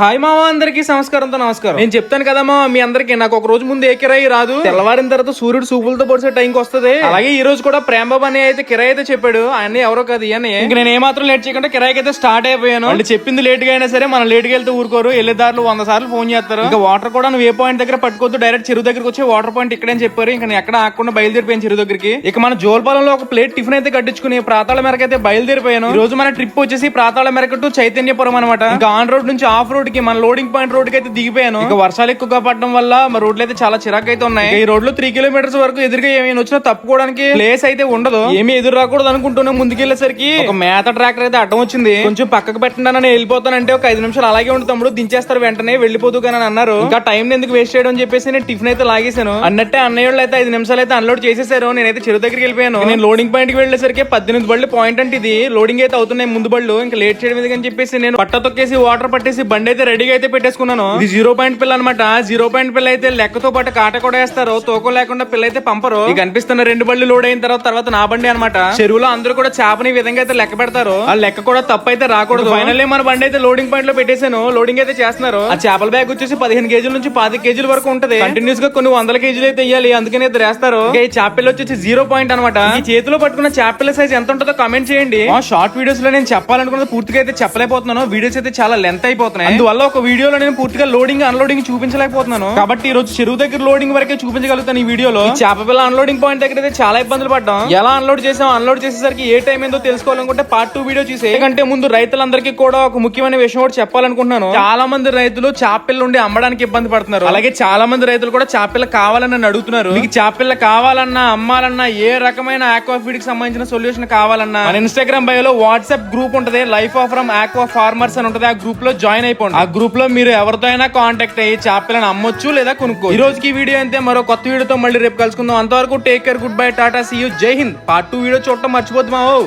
Hi మామ, అందరికి నమస్కారంతో నమస్కారం. నేను చెప్తాను కదా మామ, మీ అందరికి నాకు ఒక రోజు ముందు ఏ కిరాయి రాదు. తెల్లవారిన తర్వాత సూర్యుడు సూపులతో పొడిసే టైంకి వస్తుంది. అలాగే ఈ రోజు కూడా ప్రేమ బాబు అని అయితే కిరాయి అయితే చెప్పాడు. ఆయన ఎవరో కాదు ఇవన్నీ. ఇంక నేను ఏమాత్రం లేట్ చేయకుండా కిరాయికి అయితే స్టార్ట్ అయిపోయాను. వాళ్ళు చెప్పింది లేట్ గా అయినా సరే మనం లేట్ గా వెళ్తే ఊరుకోరు. వెళ్ళేదారులు 100 సార్లు ఫోన్ చేస్తారు. ఇంకా వాటర్ కూడా నువ్వు ఏ పాయింట్ దగ్గర పట్టుకోవద్దు, డైరెక్ట్ చెరువు దగ్గరకు వచ్చి వాటర్ పాయింట్ ఇక్కడని చెప్పారు. ఇంకా నేను ఎక్కడ ఆకుండా బయలుదేరిపోయాను చెరువు దగ్గరికి. ఇక మన జోల్పాలంలో ఒక ప్లేట్ టిఫిన్ అయితే కట్టించుకుని ప్రాతాళ మేరకు అయితే బయలుదేరిపోయాను. ఈ రోజు మన ట్రిప్ వచ్చేసి ప్రాతాళ మేరకు టు చైతన్యపురం అనమాట. ఇంకా ఆన్ రోడ్ నుంచి ఆఫ్ రోడ్ కి మన లోడింగ్ పాయింట్ రోడ్ కి అయితే దిగిపోయాను. ఇక వర్షాలు ఎక్కువగా పడడం వల్ల మా రోడ్లు అయితే చాలా చిరాకు అయితే ఉన్నాయి. ఈ రోడ్ లో 3 కిలోమీటర్స్ వరకు ఎదురుగా ఏమైనా వచ్చినా తప్పుకోవడానికి ప్లేస్ అయితే ఉండదు. ఏమి ఎదురు రాకూడదు అనుకుంటూనే ముందుకెళ్లేసరికి ఒక మేత ట్రాక్టర్ అయితే అడ్డం వచ్చింది. కొంచెం పక్కకు పెట్టండి వెళ్ళిపోతానంటే ఒక 5 నిమిషాలు అలాగే ఉండి తమ్ముడు దించేస్తారు వెంటనే వెళ్ళిపోతూ కానీ అన్నారు. ఇంకా టైం ఎందుకు వేస్ట్ చేయడం అని చెప్పేసి నేను టిఫిన్ అయితే లాగేశాను. అన్నట్టే అన్నయ్య వాళ్ళు అయితే 5 నిమిషాలు అయితే అన్లోడ్ చేసేసారు. నేనైతే చెరువు దగ్గరికి వెళ్ళిపోయాను. నేను లోడింగ్ పాయింట్ కి వెళ్ళేసరికి 18 బళ్ళు పాయింట్ అంటే ఇది లోడింగ్ అయితే అవుతున్నాయి ముందు బళ్ళు. ఇంకా లేట్ చేయడం ఎందుకని చెప్పేసి నేను పట్ట తొక్కేసి వాటర్ పట్టేసి బండి అయితే రెడీగా అయితే పెట్టేసుకున్నాను. ఇది 0 పాయింట్ పిల్ల అనమాట. 0 పాయింట్ పిల్ల అయితే లెక్కతో పాటు కాట కూడా వేస్తారు. తోకం లేకుండా పిల్ల అయితే పంపరు. ఇక అనిపిస్తున్న 2 బళ్ళు లోడ్ అయిన తర్వాత నా బండి అనమాట. చెరువులో అందరూ కూడా చేపని విధంగా అయితే లెక్క పెడతారు. ఆ లెక్క కూడా తప్పు అయితే రాకూడదు. ఫైనల్లీ మన బండి అయితే లోడింగ్ పాయింట్ లో పెట్టేశాను. లోడింగ్ అయితే చేస్తున్నారు. ఆ చేపల బ్యాగ్ వచ్చేసి 15 కేజీల నుంచి 25 కేజీల వరకు ఉంటది. కంటిన్యూస్ గా కొన్ని 100 కేజీలు అయితే వేయాలి. అందుకని అయితే వేస్తారు. ఈ చేపలు వచ్చేసి 0 పాయింట్ అనమాట. ఈ చేతిలో పట్టుకున్న చేపల సైజ్ ఎంత ఉంటుందో కమెంట్ చేయండి. ఆ షార్ట్ వీడియోస్ లో నేను చెప్పాలనుకున్నది పూర్తిగా అయితే చెప్పలేకపోతున్నాను. వీడియోస్ అయితే చాలా లెంత్ అయిపోతున్నాయి. అందువల్ల ఒక వీడియోలో నేను పూర్తిగా లోడింగ్ అన్లోడింగ్ చూపించలేకపోతున్నాను. కాబట్టి ఈ రోజు చెరువు దగ్గర లోడింగ్ వరకే చూపించగలుగుతాను ఈ వీడియోలో. చేప పిల్ల అన్లోడింగ్ పాయింట్ దగ్గర అయితే చాలా ఇబ్బందులు పడ్డాం. ఎలా అన్లోడ్ చేసాం, అన్లోడ్ చేసేసరికి ఏ టైం ఏందో తెలుసుకోవాలనుకుంటే పార్ట్ 2 వీడియో చూసే కంటే ముందు రైతులందరికీ కూడా ఒక ముఖ్యమైన విషయం కూడా చెప్పాలనుకుంటున్నాను. చాలా మంది రైతులు చేపపిల్ల ఉండి అమ్మడానికి ఇబ్బంది పడుతున్నారు. అలాగే చాలా మంది రైతులు కూడా చేపపిల్ల కావాలని అడుగుతున్నారు. మీకు చేపపిల్ల కావాలన్నా అమ్మాలన్నా ఏ రకమైన ఆక్వా ఫీడ్ కి సంబంధించిన సొల్యూషన్ కావాలన్నా మన ఇన్స్టాగ్రామ్ బయోలో వాట్సాప్ గ్రూప్ ఉంటది, life of from aqua farmers అని ఉంటది. ఆ గ్రూప్ లో జాయిన్ అయిపోండి. ఆ గ్రూప్ లో మీరు ఎవరితో అయినా కాంటాక్ట్ అయ్యి చేపలను అమ్మొచ్చు లేదా కొనుక్కో. ఈ రోజుకి వీడియో అంతే. మరో కొత్త వీడియోతో మళ్ళీ రేపు కలుసుకుందాం. అంతవరకు take care, goodbye, tata, see you, జై హింద్. పార్ట్ 2 వీడియో చూడటం మర్చిపోతున్నావు.